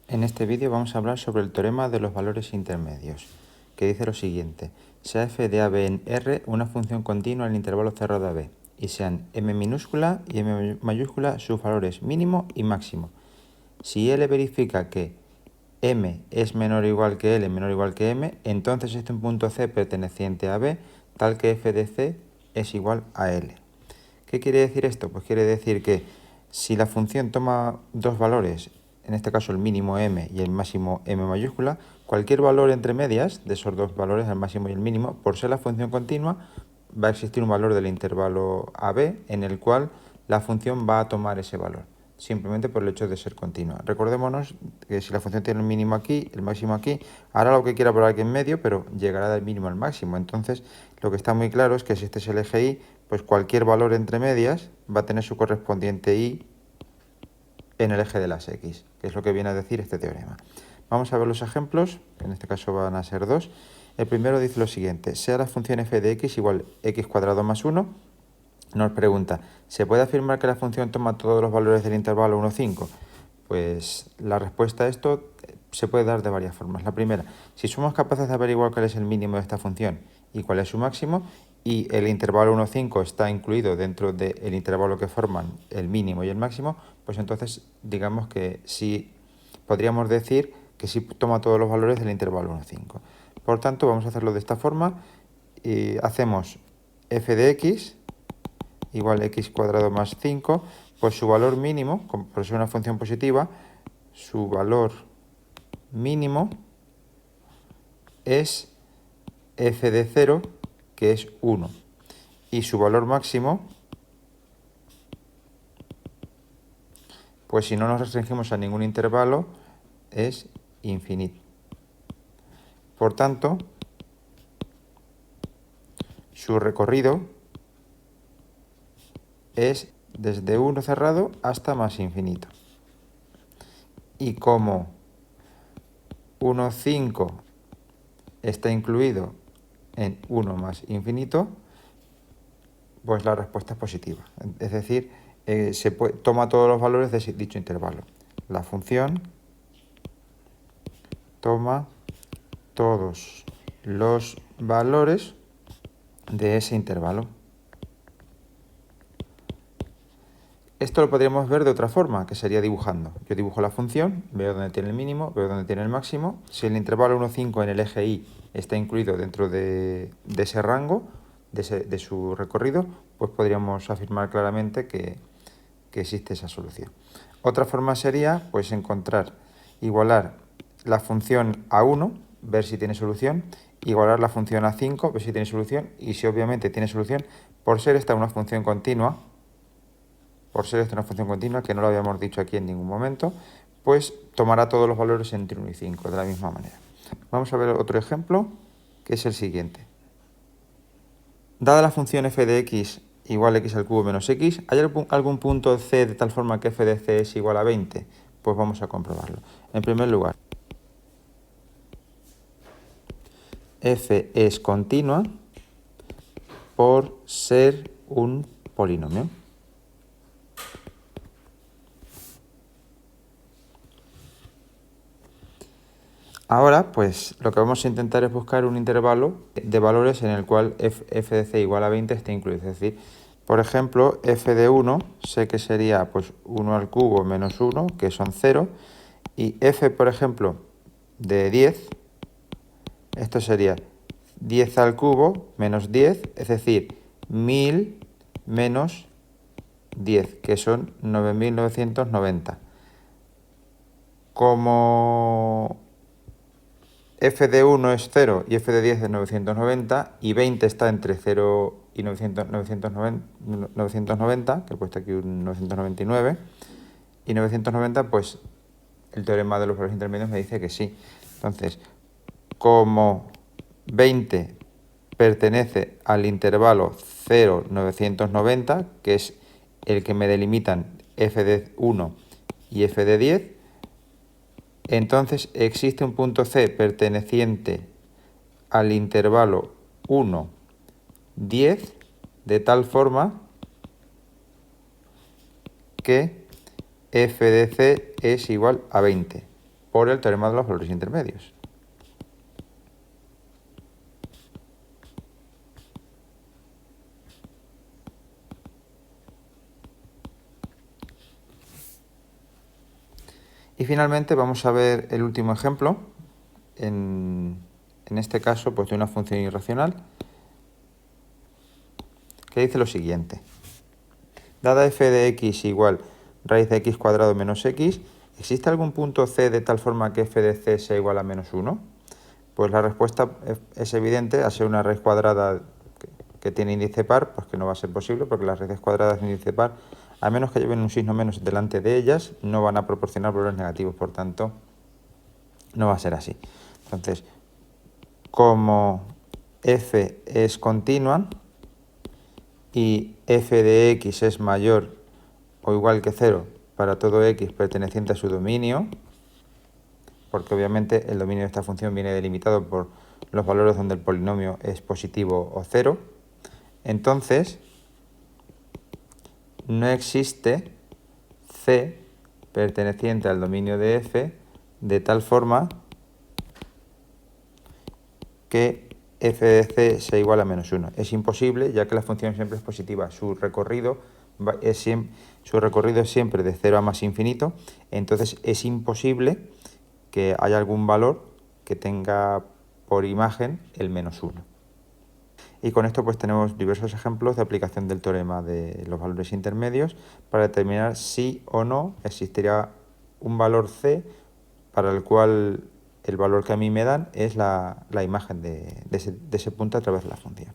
En este vídeo vamos a hablar sobre el teorema de los valores intermedios, que dice lo siguiente: sea f de a, b en R una función continua en el intervalo cerrado a b, y sean m minúscula y m mayúscula sus valores mínimo y máximo. Si L verifica que m es menor o igual que L menor o igual que m, entonces existe un punto C perteneciente a B, tal que f de C es igual a L. ¿Qué quiere decir esto? Pues quiere decir que si la función toma dos valores, en este caso el mínimo m y el máximo m mayúscula, cualquier valor entre medias de esos dos valores, el máximo y el mínimo, por ser la función continua, va a existir un valor del intervalo AB en el cual la función va a tomar ese valor, simplemente por el hecho de ser continua. Recordémonos que si la función tiene el mínimo aquí, el máximo aquí, hará lo que quiera por aquí en medio, pero llegará del mínimo al máximo. Entonces, lo que está muy claro es que si este es el eje Y, pues cualquier valor entre medias va a tener su correspondiente Y en el eje de las X, que es lo que viene a decir este teorema. Vamos a ver los ejemplos, que en este caso van a ser dos. El primero dice lo siguiente: sea la función f de x igual x cuadrado más 1, nos pregunta, ¿se puede afirmar que la función toma todos los valores del intervalo 1, 5? Pues la respuesta a esto se puede dar de varias formas. La primera, si somos capaces de averiguar cuál es el mínimo de esta función y cuál es su máximo, y el intervalo 1, 5 está incluido dentro del intervalo que forman el mínimo y el máximo, pues entonces digamos que sí podríamos decir que sí toma todos los valores del intervalo 1, 5. Por tanto, vamos a hacerlo de esta forma y hacemos f de x igual x cuadrado más 5, pues su valor mínimo, por ser una función positiva, su valor mínimo es f de 0, que es 1, y su valor máximo, pues si no nos restringimos a ningún intervalo, es infinito. Por tanto, su recorrido es desde 1 cerrado hasta más infinito. Y como 1, 5 está incluido en 1 más infinito, pues la respuesta es positiva. Es decir, toma todos los valores de dicho intervalo. La función toma todos los valores de ese intervalo. Esto lo podríamos ver de otra forma, que sería dibujando. Yo dibujo la función, veo dónde tiene el mínimo, veo dónde tiene el máximo. Si el intervalo 1, 5 en el eje Y está incluido dentro de ese rango, de su recorrido, pues podríamos afirmar claramente que existe esa solución. Otra forma sería pues igualar la función a 1, ver si tiene solución, igualar la función a 5, ver si tiene solución, y si obviamente tiene solución, por ser esta una función continua, que no lo habíamos dicho aquí en ningún momento, pues tomará todos los valores entre 1 y 5 de la misma manera. Vamos a ver otro ejemplo, que es el siguiente. Dada la función f de x igual a x al cubo menos x, ¿hay algún punto c de tal forma que f de c es igual a 20? Pues vamos a comprobarlo. En primer lugar, f es continua por ser un polinomio. Ahora, pues lo que vamos a intentar es buscar un intervalo de valores en el cual f de c igual a 20 esté incluido. Es decir, por ejemplo, f de 1 sé que sería pues 1 al cubo menos 1, que son 0, y f, por ejemplo, de 10, esto sería 10 al cubo menos 10, es decir, 1000 menos 10, que son 9990. Como f de 1 es 0 y f de 10 es 990 y 20 está entre 0 y 990, que he puesto aquí un 999, y 990, pues el teorema de los valores intermedios me dice que sí. Entonces, como 20 pertenece al intervalo 0, 990, que es el que me delimitan f de 1 y f de 10, entonces existe un punto C perteneciente al intervalo 1, 10, de tal forma que f de c es igual a 20. por el teorema de los valores intermedios. Y finalmente vamos a ver el último ejemplo, en este caso pues de una función irracional, que dice lo siguiente. Dada f de x igual raíz de x cuadrado menos x, ¿existe algún punto c de tal forma que f de c sea igual a menos 1? Pues la respuesta es evidente, al ser una raíz cuadrada que tiene índice par, pues que no va a ser posible, porque las raíces cuadradas de índice par, a menos que lleven un signo menos delante de ellas, no van a proporcionar valores negativos, por tanto, no va a ser así. Entonces, como f es continua y f de x es mayor o igual que 0 para todo x perteneciente a su dominio, porque obviamente el dominio de esta función viene delimitado por los valores donde el polinomio es positivo o 0, entonces no existe c perteneciente al dominio de f de tal forma que f de c sea igual a menos 1. Es imposible, ya que la función siempre es positiva. Su recorrido es siempre de 0 a más infinito, entonces es imposible que haya algún valor que tenga por imagen el menos 1. Y con esto pues tenemos diversos ejemplos de aplicación del teorema de los valores intermedios para determinar si o no existiría un valor c para el cual el valor que a mí me dan es la imagen de ese punto a través de la función.